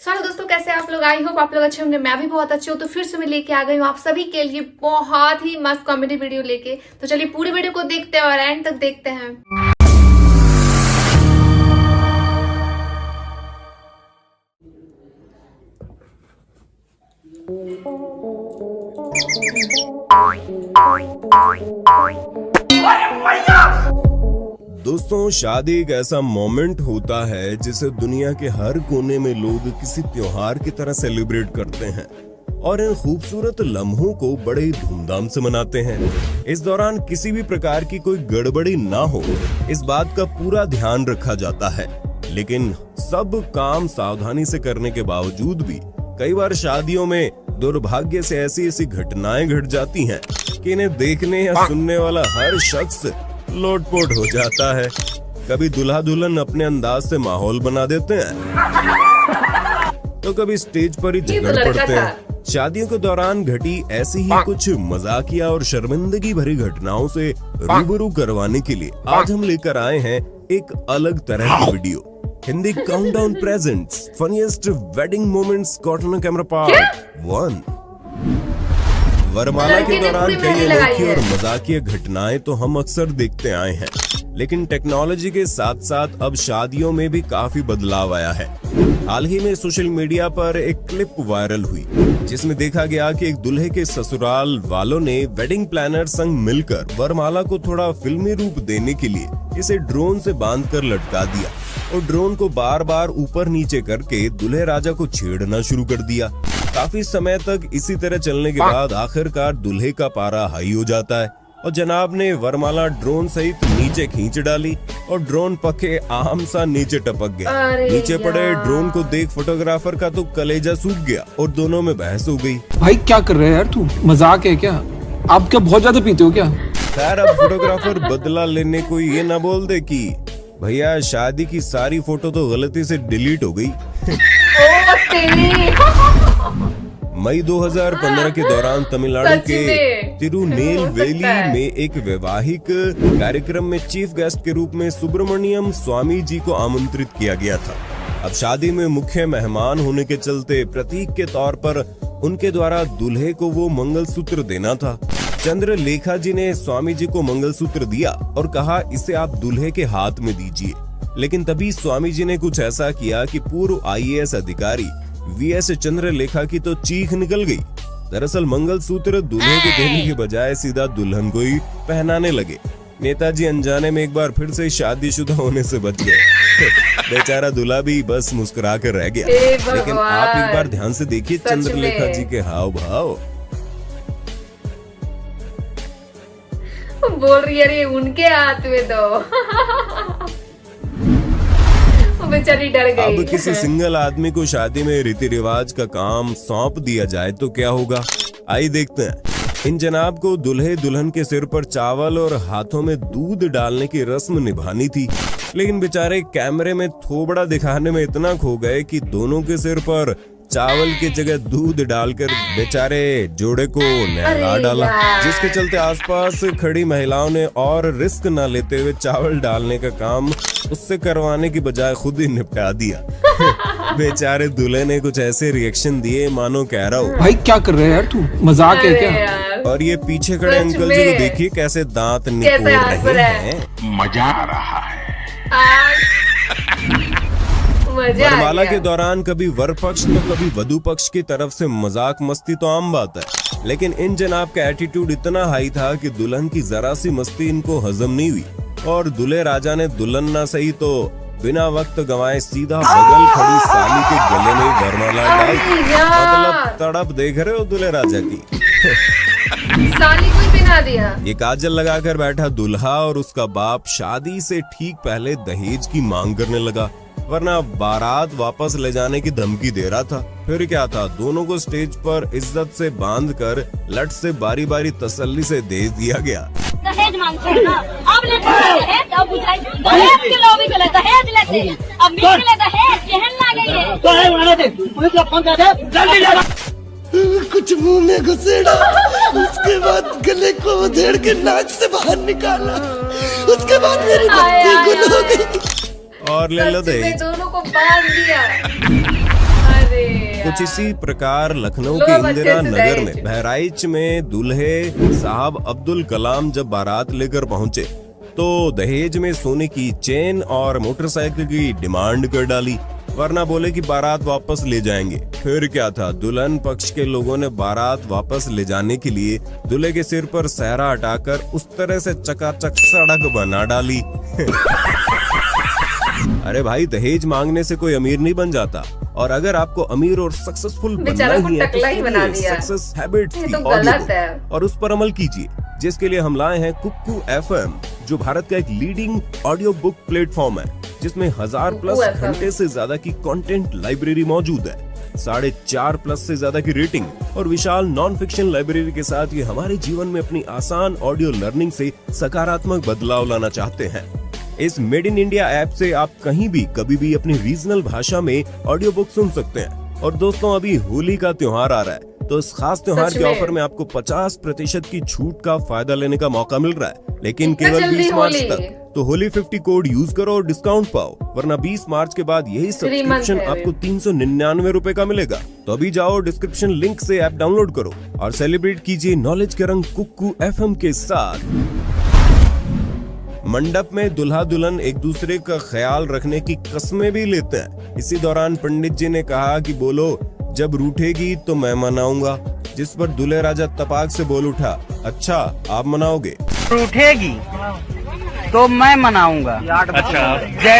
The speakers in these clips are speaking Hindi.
हेलो दोस्तों, कैसे आप लोग? आई होप आप लोग अच्छे होंगे। मैं भी बहुत अच्छी हूँ। तो फिर से मैं लेके आ गई हूँ आप सभी के लिए बहुत ही मस्त कॉमेडी वीडियो लेके। तो चलिए पूरी वीडियो को देखते हैं और एंड तक देखते हैं। दोस्तों, शादी एक ऐसा मोमेंट होता है जिसे दुनिया के हर कोने में लोग किसी त्योहार की तरह सेलिब्रेट करते हैं और इन खूबसूरत लम्हों को बड़े ही धूमधाम से मनाते हैं। इस दौरान किसी भी प्रकार की कोई गड़बड़ी ना हो, इस बात का पूरा ध्यान रखा जाता है। लेकिन सब काम सावधानी से करने के बावजूद भी कई बार शादियों में दुर्भाग्य से ऐसी ऐसी घटनाएं घट जाती हैं कि इन्हें देखने या सुनने वाला हर शख्स लोटपोट हो जाता है। कभी दूल्हा दुल्हन अपने अंदाज से माहौल बना देते हैं तो कभी स्टेज पर ही झगड़ पड़ते हैं। शादियों के दौरान घटी ऐसी ही कुछ मजाकिया और शर्मिंदगी भरी घटनाओं से रूबरू करवाने के लिए आज हम लेकर आए हैं एक अलग तरह की video. Hindi countdown presents funniest wedding moments caught on camera part 1। वरमाला के दौरान कई अनोखी और मजाकिया घटनाएं तो हम अक्सर देखते आए हैं, लेकिन टेक्नोलॉजी के साथ साथ अब शादियों में भी काफी बदलाव आया है। हाल ही में सोशल मीडिया पर एक क्लिप वायरल हुई जिसमें देखा गया कि एक दूल्हे के ससुराल वालों ने वेडिंग प्लानर संग मिलकर वरमाला को थोड़ा फिल्मी रूप देने के लिए इसे ड्रोन से बांधकर लटका दिया और ड्रोन को बार बार ऊपर नीचे करके दूल्हे राजा को छेड़ना शुरू कर दिया। काफी समय तक इसी तरह चलने के बाद आखिरकार दूल्हे का पारा हाई हो जाता है और जनाब ने वरमाला ड्रोन सहित नीचे खींच डाली और ड्रोन पके आम सा नीचे टपक गया। नीचे पड़े ड्रोन को देख फोटोग्राफर का तो कलेजा सूख गया और दोनों में बहस हो गई। भाई क्या कर रहे हैं यार, तू मजाक है क्या? आप क्या बहुत ज्यादा पीते हो क्या? खैर, अब फोटोग्राफर बदला लेने को ये न बोल दे कि भैया शादी की सारी फोटो तो गलती से डिलीट हो गई। मई 2015 के दौरान तमिलनाडु के तिरुनेलवेली में एक वैवाहिक कार्यक्रम में चीफ गेस्ट के रूप में सुब्रमण्यम स्वामी जी को आमंत्रित किया गया था। अब शादी में मुख्य मेहमान होने के चलते प्रतीक के तौर पर उनके द्वारा दूल्हे को वो मंगलसूत्र देना था। चंद्रलेखा जी ने स्वामी जी को मंगलसूत्र दिया और कहा, इसे आप दूल्हे के हाथ में दीजिए। लेकिन तभी स्वामी जी ने कुछ ऐसा किया कि पूर्व IAS अधिकारी VS चंद्रलेखा की तो चीख निकल गई। दरअसल मंगलसूत्र दूल्हे को देने के बजाय सीधा दुल्हन को ही पहनाने लगे। नेताजी अनजाने में एक बार फिर से शादीशुदा होने से बच गए। बेचारा दूल्हा भी बस मुस्कुरा कर रह गया। लेकिन आप एक बार ध्यान से देखिए चंद्रलेखा जी के हाव भाव। बोल रही है अरे उनके हाथ में दो। बेचारी डर गई। अब किसी सिंगल आदमी को शादी में रीति रिवाज का काम सौंप दिया जाए तो क्या होगा, आइए देखते हैं। इन जनाब को दूल्हे दुल्हन के सिर पर चावल और हाथों में दूध डालने की रस्म निभानी थी, लेकिन बेचारे कैमरे में थोबड़ा दिखाने में इतना खो गए कि दोनों के सिर पर चावल की जगह दूध डालकर बेचारे जोड़े को नहला डाला, जिसके चलते आसपास खड़ी महिलाओं ने और रिस्क न लेते हुए चावल डालने का काम उससे करवाने की बजाय खुद ही निपटा दिया। बेचारे दूल्हे ने कुछ ऐसे रिएक्शन दिए मानो कह रहा हो, भाई क्या कर रहे हैं यार, तू मजाक है क्या? और ये पीछे खड़े अंकल जी को देखिए कैसे दांत निकोड़ रहे हैं। मजा आ रहा है। वरमाला के दौरान कभी वर पक्ष तो कभी वधु पक्ष की तरफ से मजाक मस्ती तो आम बात है, लेकिन इन जनाब का एटीट्यूड इतना हाई था कि दुल्हन की जरा सी मस्ती इनको हजम नहीं हुई और दूल्हे राजा ने दुल्हन ना सही तो बिना वक्त गंवाए सीधा बगल खड़ी साली के गले में वरमाला डाल दी। मतलब तड़प देख रहे हो दूल्हे राजा की। साली को ही पहना दिया। ये काजल लगाकर बैठा दूल्हा और उसका बाप शादी से ठीक पहले दहेज की मांग करने लगा, वरना बारात वापस ले जाने की धमकी दे रहा था। फिर क्या था, दोनों को स्टेज पर इज्जत से बांधकर लट से बारी बारी तसल्ली से दे दिया गया। दहेज मांगते हैं ना, आप लेते हैं दहेज, अब दहेज के लोग भी चले दहेज लेते हैं, अब मेरे लिए दहेज केहन लागे ये दहेज वाला दे, पुलिस का फोन कर दे, जल्दी ले। कुछ मुंह में घुसेड़ा, उसके बाद गले को उधेड़ के नाक से बाहर निकाला, उसके बाद मेरी बत्ती गुल हो गई और ले लो दहेज। दोनों को बांध दिया। अरे कुछ इसी प्रकार लखनऊ लो के बच्चे इंदिरा से नगर दहेज। में बहराइच में दूल्हे साहब अब्दुल कलाम जब बारात लेकर पहुंचे तो दहेज में सोने की चेन और मोटरसाइकिल की डिमांड कर डाली, वरना बोले कि बारात वापस ले जाएंगे। फिर क्या था, दुल्हन पक्ष के लोगों ने बारात वापस ले जाने के लिए दूल्हे के सिर पर सहरा हटाकर उस तरह से चकाचक सड़क बना डाली। अरे भाई, दहेज मांगने से कोई अमीर नहीं बन जाता, और अगर आपको अमीर और सक्सेसफुल बनना बेचारा को ही है टकला ही बना तो दिया। सक्सेस हैबिट्स ये की तो ऑडियो गलत है। और उस पर अमल कीजिए, जिसके लिए हम लाए हैं कुक्कू FM, जो भारत का एक लीडिंग ऑडियो बुक प्लेटफॉर्म है, जिसमें 1000 प्लस कुक्कू FM। घंटे से ज्यादा की कंटेंट लाइब्रेरी मौजूद है, 4.5 प्लस से ज्यादा की रेटिंग और विशाल नॉन फिक्शन लाइब्रेरी के साथ ये हमारे जीवन में अपनी आसान ऑडियो लर्निंग से सकारात्मक बदलाव लाना चाहते हैं। इस मेड इन इंडिया ऐप से आप कहीं भी कभी भी अपनी रीजनल भाषा में ऑडियो बुक सुन सकते हैं। और दोस्तों, अभी होली का त्योहार आ रहा है, तो इस खास त्योहार सच के में। ऑफर में आपको 50% की छूट का फायदा लेने का मौका मिल रहा है, लेकिन इतना केवल जल्दी 20 मार्च होली। तक। तो होली 50 कोड यूज करो और डिस्काउंट पाओ, वरना 20 मार्च के बाद यही सब्सक्रिप्शन है आपको 399 रुपए का मिलेगा। तो अभी जाओ, डिस्क्रिप्शन लिंक से ऐप डाउनलोड करो और सेलिब्रेट कीजिए नॉलेज के रंग कुक्कू FM के साथ। मंडप में दुल्हा दुल्हन एक दूसरे का ख्याल रखने की कस्में भी लेते हैं। इसी दौरान पंडित जी ने कहा कि बोलो, जब रूठेगी तो मैं मनाऊंगा, जिस पर दूल्हे राजा तपाक से बोल उठा, अच्छा आप मनाओगे? उठेगी तो मैं मनाऊंगा। अच्छा, जय।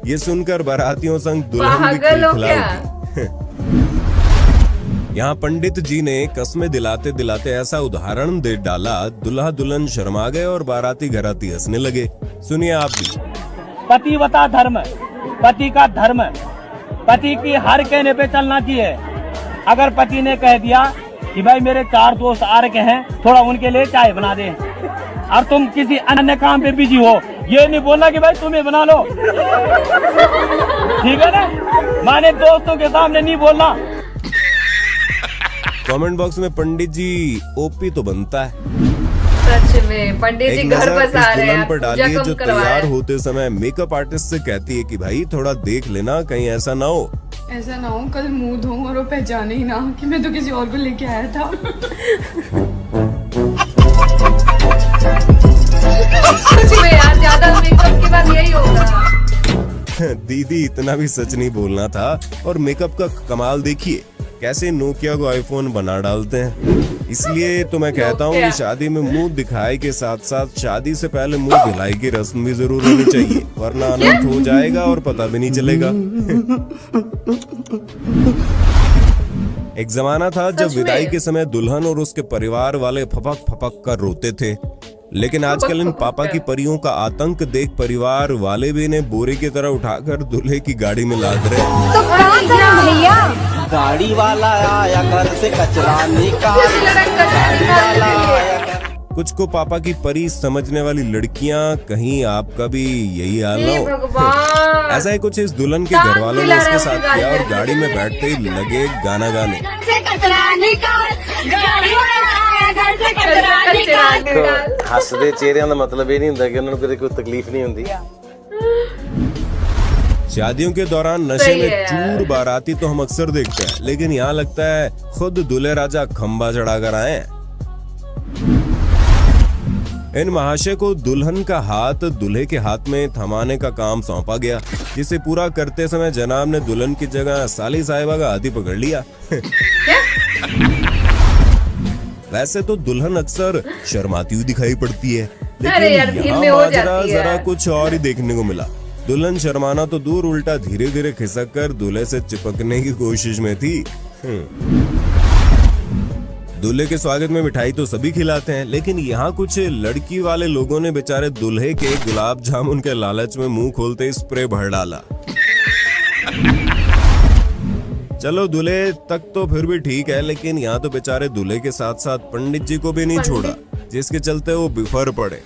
ये सुनकर बारातियों संग दुल्हन भी पागल हो खिलखिला क्या? उठी। यहाँ पंडित जी ने कस्में दिलाते दिलाते ऐसा उदाहरण दे डाला, दुल्हा दुल्हन शर्मा गए और बाराती घराती हंसने लगे। सुनिए आप भी। पतिव्रता धर्म, पति का धर्म, पति की हर कहने पे चलना चाहिए। अगर पति ने कह दिया कि भाई मेरे 4 दोस्त आ रखे हैं, थोड़ा उनके लिए चाय बना दे, और तुम किसी अन्य काम पे बिजी हो, ये नहीं बोलना कि भाई तुम्हें बना लो। ठीक है ना, माने दोस्तों के सामने नहीं बोलना। कमेंट बॉक्स में पंडित जी ओपी तो बनता है। सच में पंडित जी एक घर नजर बस इस आ रहे दुल्हन हैं, पर पूजा डालिए कम जो करवाया तैयार है। होते समय मेकअप आर्टिस्ट से कहती है कि भाई थोड़ा देख लेना, कहीं ऐसा ना हो। ऐसा ना हो कल मुंह धो और वो पहचाने ही ना कि मैं तो किसी और को लेके आया था। सच में यार, ज्यादा मेकअप के बाद यही होगा। दीदी, इतना भी सच नहीं बोलना था। और मेकअप का कमाल देखिए, कैसे नोकिया को आईफोन बना डालते हैं। इसलिए तो मैं कहता हूँ कि शादी में मुंह दिखाई के साथ साथ शादी से पहले मुंह धुलाई की रस्म भी जरूर होनी चाहिए, वरना अनर्थ हो जाएगा और पता भी नहीं चलेगा। एक जमाना था जब सच विदाई में। के समय दुल्हन और उसके परिवार वाले फपक फपक कर रोते थे, लेकिन आजकल इन पापा की परियों का आतंक देख परिवार वाले भी इन्हें बोरे की तरह उठाकर दूल्हे की गाड़ी में लाद रहे हैं। तो भैया गाड़ी वाला आया घर से कचरा कुछ को पापा की परी समझने वाली लड़कियां, कहीं आपका भी यही हाल ना हे हो। भगवान। ऐसा ही कुछ इस दुल्हन के घर वालों ने इसके साथ किया और गाड़ी में बैठते ही लगे गाना गाने। ਹੱਸਦੇ ਚਿਹਰਿਆਂ ਦਾ ਮਤਲਬ ਇਹ ਨਹੀਂ ਹੁੰਦਾ ਕਿ ਉਹਨਾਂ ਨੂੰ ਕਦੇ ਕੋਈ ਤਕਲੀਫ ਨਹੀਂ ਹੁੰਦੀ। शादियों के दौरान नशे सही में है यार। चूर बाराती तो हम अक्सर देखते हैं, लेकिन यहाँ लगता है खुद दूल्हे राजा खंबा चढ़ाकर आए हैं। इन महाशय को दुल्हन का हाथ दूल्हे के हाथ में थमाने का काम सौंपा गया, जिसे पूरा करते समय जनाब ने दुल्हन की जगह साली साहिबा का हाथी पकड़ लिया। वैसे तो दुल्हन अक्सर शर्माती हुई दिखाई पड़ती है, अरे यार, लेकिन भीड़ यहाँ में हो माजरा जाती है। जरा कुछ और ही देखने को मिला। दुल्हन शर्माना तो दूर, उल्टा धीरे धीरे खिसक कर दूल्हे से चिपकने की कोशिश में थी। दूल्हे के स्वागत में मिठाई तो सभी खिलाते हैं, लेकिन यहाँ कुछ लड़की वाले लोगों ने बेचारे दूल्हे के गुलाब जामुन के लालच में मुंह खोलते ही स्प्रे भर डाला। चलो दूल्हे तक तो फिर भी ठीक है, लेकिन यहाँ तो बेचारे दूल्हे के साथ साथ पंडित जी को भी नहीं छोड़ा, जिसके चलते वो बिफर पड़े।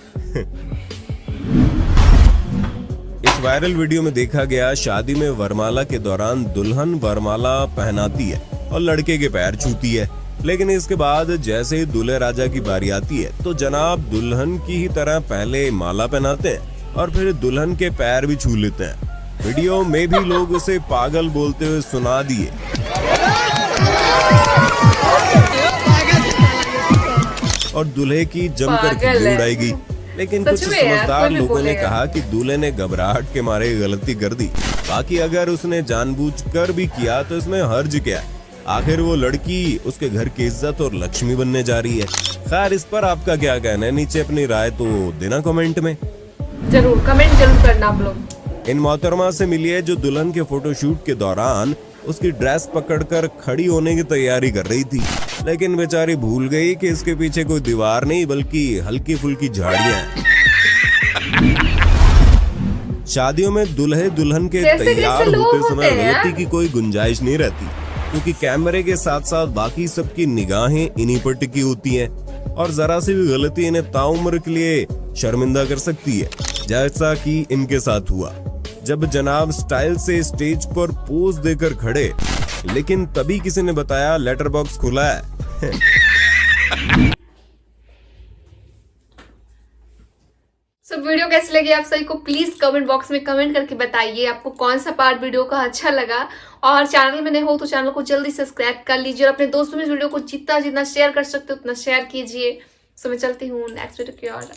इस वायरल वीडियो में देखा गया, शादी में वरमाला के दौरान दुल्हन वरमाला पहनाती है और लड़के के पैर छूती है, लेकिन इसके बाद जैसे ही दूल्हे राजा की बारी आती है तो जनाब दुल्हन की ही तरह पहले माला पहनाते हैं और फिर दुल्हन के पैर भी छू लेते हैं। वीडियो में भी लोग उसे पागल बोलते हुए सुना दिए। और दूल्हे की जमकर पागल खिल्ली है। उड़ाई गई। लेकिन सच कुछ में यार, समझदार कोई भी लोगों ने बोलेगा। कहा कि दूल्हे ने घबराहट के मारे गलती कर दी। बाकी अगर उसने जानबूझकर भी किया तो इसमें हर्ज क्या है? आखिर वो लड़की उसके घर की इज्जत और लक्ष्मी बनने जा रही है। खैर, इस पर आपका क्या कहना है? नीचे अपनी राय तो देना कमेंट में। जरूर कमेंट जरूर करना आप लोग। इन मोहतरमा से मिलिए जो दुल्हन के फोटोशूट के दौरान उसकी ड्रेस पकड़कर खड़ी होने की तैयारी कर रही थी, लेकिन बेचारी भूल गई कि इसके पीछे कोई दीवार नहीं बल्कि हल्की फुल्की झाड़ियां हैं। शादियों में दूल्हे दुल्हन के कैसे तैयार लोग होते होते समय हैं गलती यार? की कोई गुंजाइश नहीं रहती, क्योंकि कैमरे के साथ साथ बाकी सबकी निगाहें इन्हीं पर टिकी होती हैं और जरा सी भी गलती इन्हें ताउम्र के लिए शर्मिंदा कर सकती है, जैसा कि इनके साथ हुआ जब जनाब स्टाइल से स्टेज पर पोज देकर खड़े, लेकिन तभी किसी ने बताया लेटर बॉक्स खुला है। वीडियो कैसी लगी आप सभी को प्लीज कमेंट बॉक्स में कमेंट करके बताइए आपको कौन सा पार्ट वीडियो का अच्छा लगा। और चैनल में नए हो तो चैनल को जल्दी सब्सक्राइब कर लीजिए और अपने दोस्तों में इस वीडियो को जितना जितना शेयर कर सकते हो उतना शेयर कीजिए। सो मैं चलती हूँ नेक्स्ट वीडियो की ओर।